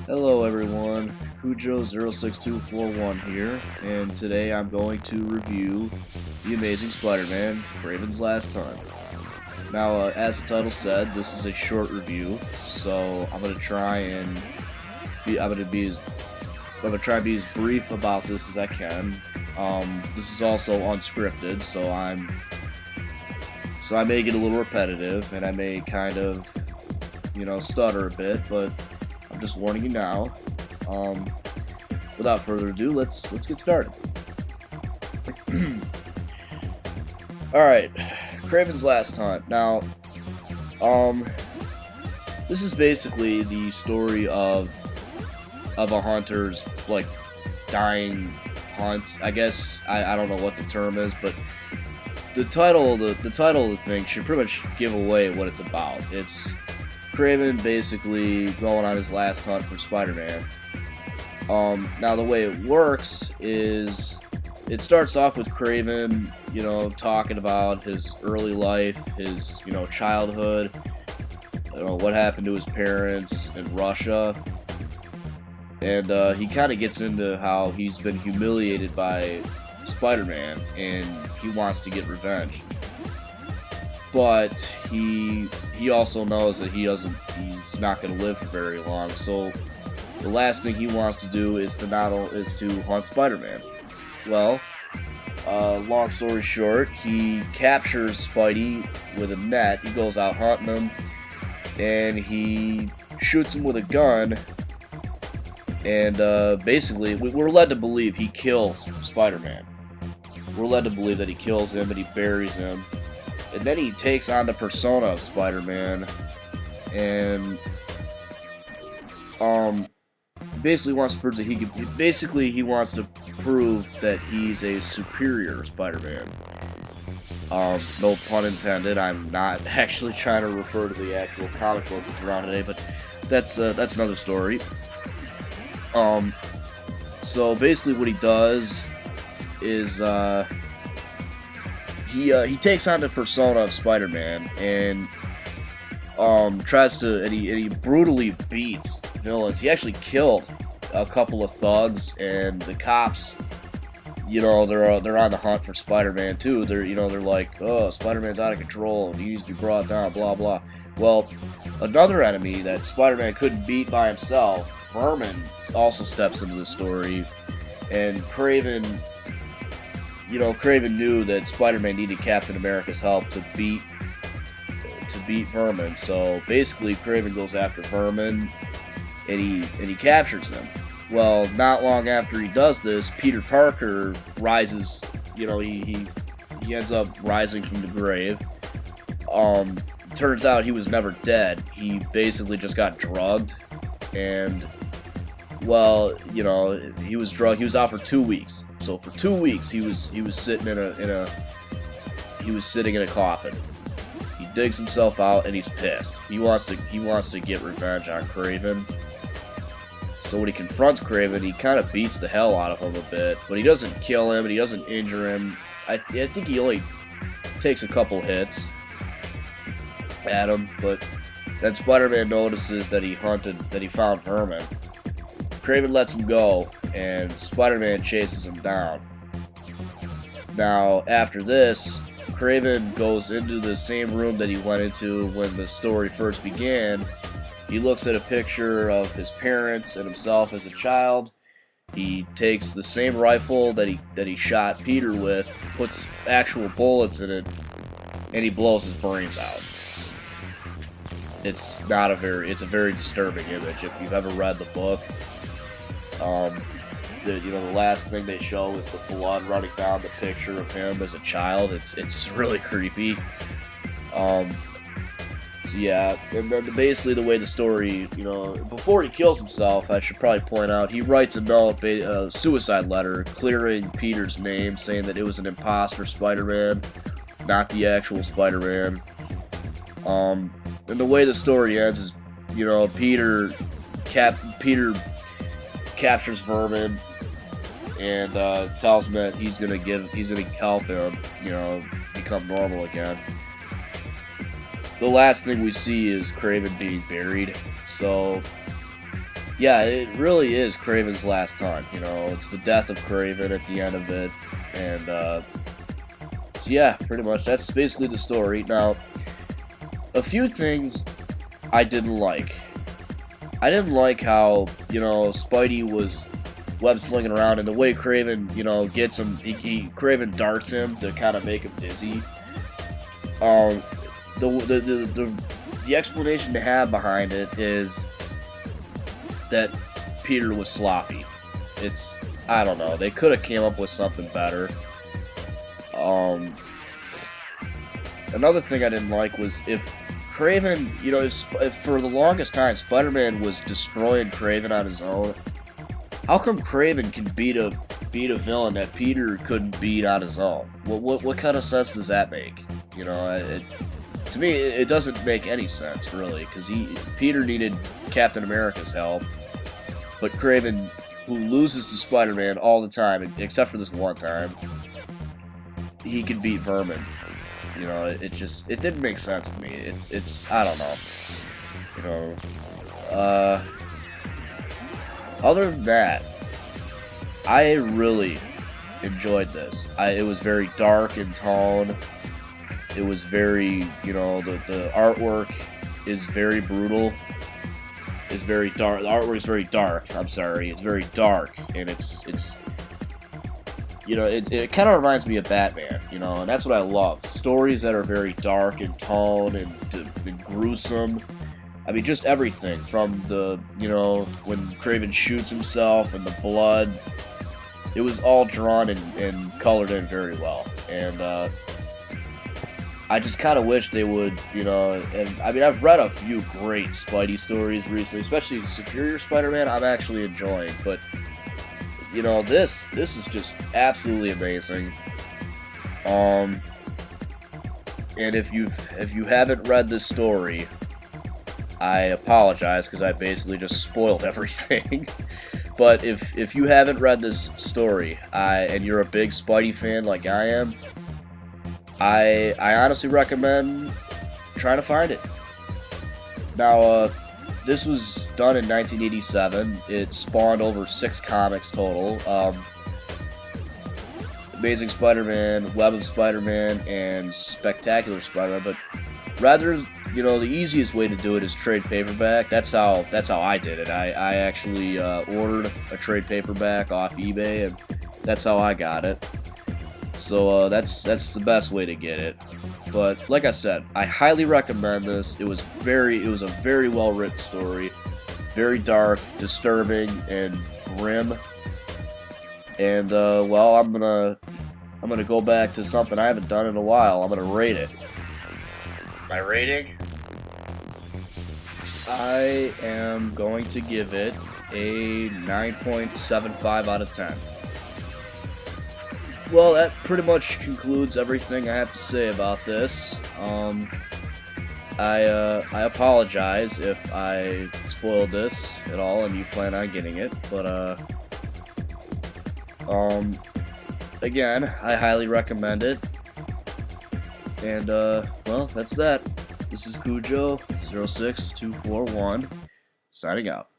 Hello everyone, Cujo06241 here, and today I'm going to review The Amazing Spider-Man, Kraven's Last Time. Now, as the title said, this is a short review, so I'm gonna try and be as brief about this as I can. This is also unscripted, so I may get a little repetitive, and I may kind of, stutter a bit, but I'm just warning you now. Without further ado, let's get started. All right, Kraven's Last Time. Now, this is basically the story of a hunter's dying hunt. I guess I don't know what the term is, but the title of the thing should pretty much give away what it's about. It's Kraven basically going on his last hunt for Spider-Man. Now the way it works is it starts off with Kraven, talking about his early life, his, childhood, what happened to his parents in Russia. And he kind of gets into how he's been humiliated by Spider-Man and he wants to get revenge. But he also knows that he's not going to live for very long. So the last thing he wants to do is to hunt Spider-Man. Well, long story short, he captures Spidey with a net. He goes out hunting him, and he shoots him with a gun. And basically, we're led to believe he kills Spider-Man. We're led to believe that he kills him and he buries him. And then he takes on the persona of Spider-Man, and basically wants to prove that he wants to prove that he's a superior Spider-Man. No pun intended. I'm not actually trying to refer to the actual comic book that's around today, but that's another story. So basically, what he does is he takes on the persona of Spider-Man and he brutally beats villains. He actually killed a couple of thugs, and the cops, they're on the hunt for Spider-Man too. They're like, oh, Spider-Man's out of control and he needs to be brought down, blah blah. Well, another enemy that Spider-Man couldn't beat by himself, Vermin, also steps into the story, and Kraven knew that Spider-Man needed Captain America's help to beat Vermin. So basically, Kraven goes after Vermin, and he captures him. Well, not long after he does this, Peter Parker rises. He ends up rising from the grave. Turns out he was never dead. He basically just got drugged, and he was drugged. He was out for 2 weeks. So for 2 weeks, he was sitting in a coffin. He digs himself out and he's pissed. He wants to get revenge on Kraven. So when he confronts Kraven, he kind of beats the hell out of him a bit, but he doesn't kill him and he doesn't injure him. I think he only takes a couple hits at him, but then Spider-Man notices that he found Vermin. Kraven lets him go, and Spider-Man chases him down. Now, after this, Kraven goes into the same room that he went into when the story first began. He looks at a picture of his parents and himself as a child. He takes the same rifle that he shot Peter with, puts actual bullets in it, and he blows his brains out. It's a very disturbing image. If you've ever read the book, the last thing they show is the blood running down the picture of him as a child. It's really creepy. So yeah, and then basically the way the story, before he kills himself, I should probably point out, he writes a note, a suicide letter, clearing Peter's name, saying that it was an imposter Spider-Man, not the actual Spider-Man. And the way the story ends is, Peter captures Vermin and tells him that he's gonna help him, become normal again. The last thing we see is Kraven being buried. So yeah, it really is Kraven's last hunt. You know, it's the death of Kraven at the end of it, and so yeah, pretty much that's basically the story. Now, a few things I didn't like. I didn't like how, you know, Spidey was web slinging around, and the way Kraven, you know, gets him, Kraven darts him to kind of make him dizzy. Um, the explanation to have behind it is that Peter was sloppy. It's, I don't know, they could have came up with something better. Another thing I didn't like was if Kraven, you know, if for the longest time Spider-Man was destroying Kraven on his own, how come Kraven can beat a villain that Peter couldn't beat on his own? What kind of sense does that make? You know, to me it doesn't make any sense really, because Peter needed Captain America's help, but Kraven, who loses to Spider-Man all the time except for this one time, he can beat Vermin. You know, it didn't make sense to me. It's I don't know. You know, other than that, I really enjoyed this. It was very dark in tone. It was very, you know, the artwork is very brutal. It's very dark. The artwork is very dark. I'm sorry, it's very dark, and it's you know, it kind of reminds me of Batman, you know, and that's what I love. Stories that are very dark in tone and gruesome. I mean, just everything from the, you know, when Kraven shoots himself and the blood. It was all drawn and colored in very well. And I just kind of wish they would, you know, and I mean, I've read a few great Spidey stories recently, especially Superior Spider-Man I'm actually enjoying, but you know, this is just absolutely amazing. And if you haven't read this story, I apologize because I basically just spoiled everything. But if you haven't read this story, and you're a big Spidey fan like I am, I honestly recommend trying to find it. Now, this was done in 1987. It spawned over 6 comics total. Amazing Spider-Man, Web of Spider-Man, and Spectacular Spider-Man. But rather, you know, the easiest way to do it is trade paperback. That's how I did it. I actually ordered a trade paperback off eBay, and that's how I got it. So that's the best way to get it. But like I said, I highly recommend this. It was a very well written story, very dark, disturbing, and grim. And well, I'm gonna go back to something I haven't done in a while. I'm gonna rate it. My rating? I am going to give it a 9.75 out of 10. Well, that pretty much concludes everything I have to say about this. I apologize if I spoiled this at all and you plan on getting it, but again, I highly recommend it. And well, that's that. This is Cujo 06241 signing out.